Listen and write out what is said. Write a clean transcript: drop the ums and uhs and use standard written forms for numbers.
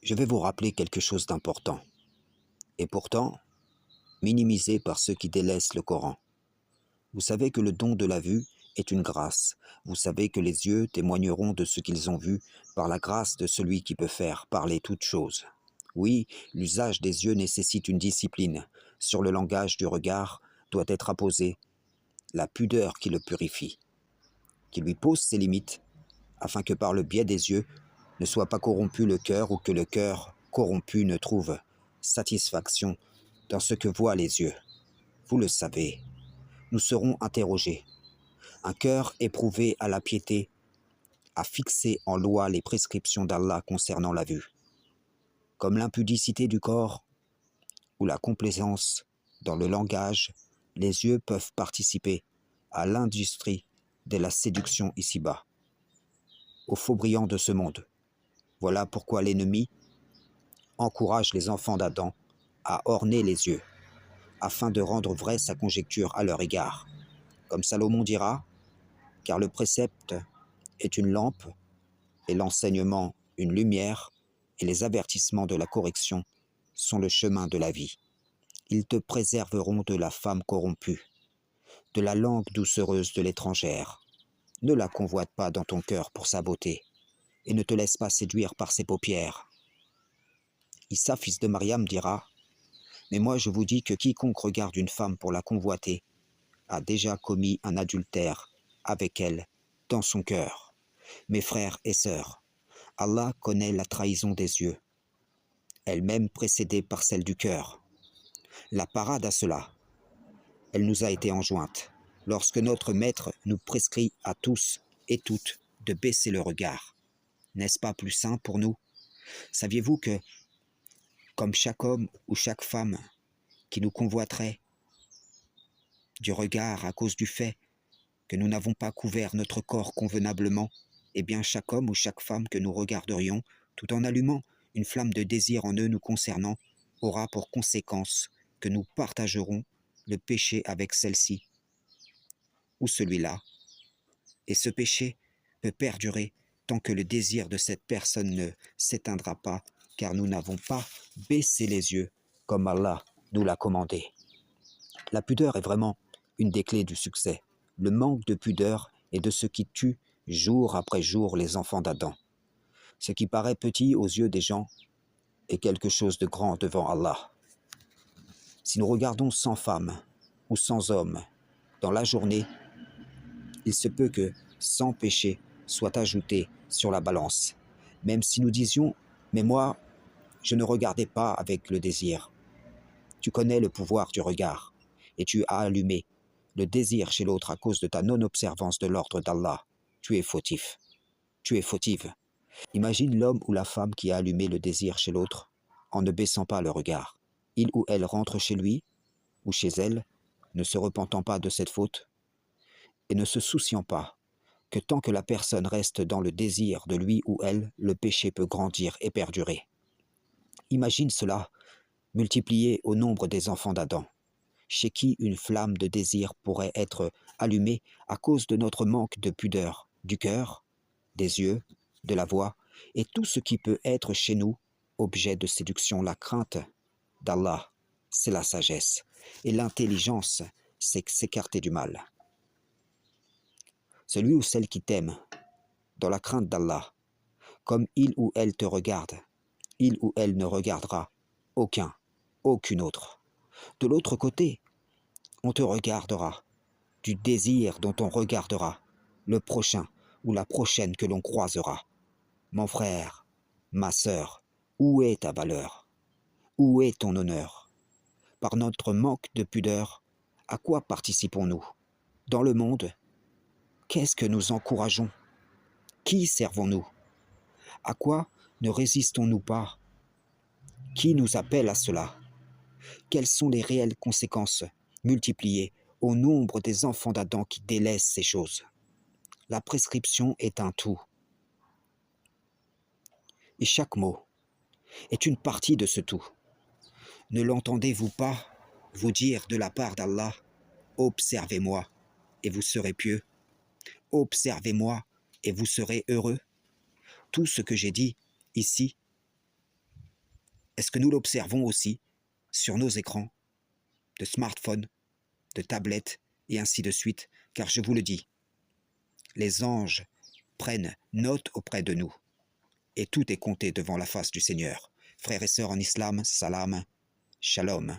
Je vais vous rappeler quelque chose d'important, et pourtant minimisé par ceux qui délaissent le Coran. Vous savez que le don de la vue est une grâce. Vous savez que les yeux témoigneront de ce qu'ils ont vu par la grâce de celui qui peut faire parler toutes choses. Oui, l'usage des yeux nécessite une discipline. Sur le langage du regard doit être apposée la pudeur qui le purifie, qui lui pose ses limites, afin que par le biais des yeux ne soit pas corrompu le cœur ou que le cœur corrompu ne trouve satisfaction dans ce que voient les yeux. Vous le savez, nous serons interrogés. Un cœur éprouvé à la piété a fixé en loi les prescriptions d'Allah concernant la vue. Comme l'impudicité du corps ou la complaisance dans le langage, les yeux peuvent participer à l'industrie de la séduction ici-bas, aux faux brillants de ce monde. Voilà pourquoi l'ennemi encourage les enfants d'Adam à orner les yeux, afin de rendre vraie sa conjecture à leur égard. Comme Salomon dira, car le précepte est une lampe, et l'enseignement une lumière, et les avertissements de la correction sont le chemin de la vie. Ils te préserveront de la femme corrompue, de la langue doucereuse de l'étrangère. Ne la convoite pas dans ton cœur pour sa beauté, et ne te laisse pas séduire par ses paupières. Issa, fils de Mariam, dira, mais moi je vous dis que quiconque regarde une femme pour la convoiter a déjà commis un adultère avec elle dans son cœur. Mes frères et sœurs, Allah connaît la trahison des yeux, elle-même précédée par celle du cœur. La parade à cela, elle nous a été enjointe, lorsque notre Maître nous prescrit à tous et toutes de baisser le regard. N'est-ce pas plus sain pour nous? Saviez-vous que, comme chaque homme ou chaque femme qui nous convoiterait du regard à cause du fait que nous n'avons pas couvert notre corps convenablement, eh bien chaque homme ou chaque femme que nous regarderions, tout en allumant une flamme de désir en eux nous concernant, aura pour conséquence que nous partagerons le péché avec celle-ci ou celui-là. Et ce péché peut perdurer tant que le désir de cette personne ne s'éteindra pas, car nous n'avons pas baissé les yeux comme Allah nous l'a commandé. La pudeur est vraiment une des clés du succès. Le manque de pudeur est de ce qui tue jour après jour les enfants d'Adam. Ce qui paraît petit aux yeux des gens est quelque chose de grand devant Allah. Si nous regardons 100 femmes ou 100 hommes dans la journée, il se peut que 100 péchés soient ajoutés sur la balance. Même si nous disions, mais moi, je ne regardais pas avec le désir. Tu connais le pouvoir du regard, et tu as allumé le désir chez l'autre à cause de ta non-observance de l'ordre d'Allah. Tu es fautif. Tu es fautive. Imagine l'homme ou la femme qui a allumé le désir chez l'autre en ne baissant pas le regard. Il ou elle rentre chez lui ou chez elle, ne se repentant pas de cette faute et ne se souciant pas que tant que la personne reste dans le désir de lui ou elle, le péché peut grandir et perdurer. Imagine cela multiplié au nombre des enfants d'Adam, chez qui une flamme de désir pourrait être allumée à cause de notre manque de pudeur, du cœur, des yeux, de la voix, et tout ce qui peut être chez nous objet de séduction. La crainte d'Allah, c'est la sagesse, et l'intelligence, c'est s'écarter du mal. Celui ou celle qui t'aime, dans la crainte d'Allah, comme il ou elle te regarde, il ou elle ne regardera aucune autre. De l'autre côté, on te regardera, du désir dont on regardera le prochain ou la prochaine que l'on croisera. Mon frère, ma sœur, où est ta valeur? Où est ton honneur? Par notre manque de pudeur, à quoi participons-nous? Dans le monde, qu'est-ce que nous encourageons? Qui servons-nous? À quoi ne résistons-nous pas? Qui nous appelle à cela? Quelles sont les réelles conséquences multipliées au nombre des enfants d'Adam qui délaissent ces choses? La prescription est un tout. Et chaque mot est une partie de ce tout. Ne l'entendez-vous pas vous dire de la part d'Allah, observez-moi et vous serez pieux, observez-moi et vous serez heureux? Tout ce que j'ai dit ici Est-ce que nous l'observons aussi sur nos écrans de smartphones, de tablettes et ainsi de suite? Car je vous le dis, les anges prennent note auprès de nous et tout est compté devant la face du Seigneur. Frères et sœurs en islam, salam, shalom.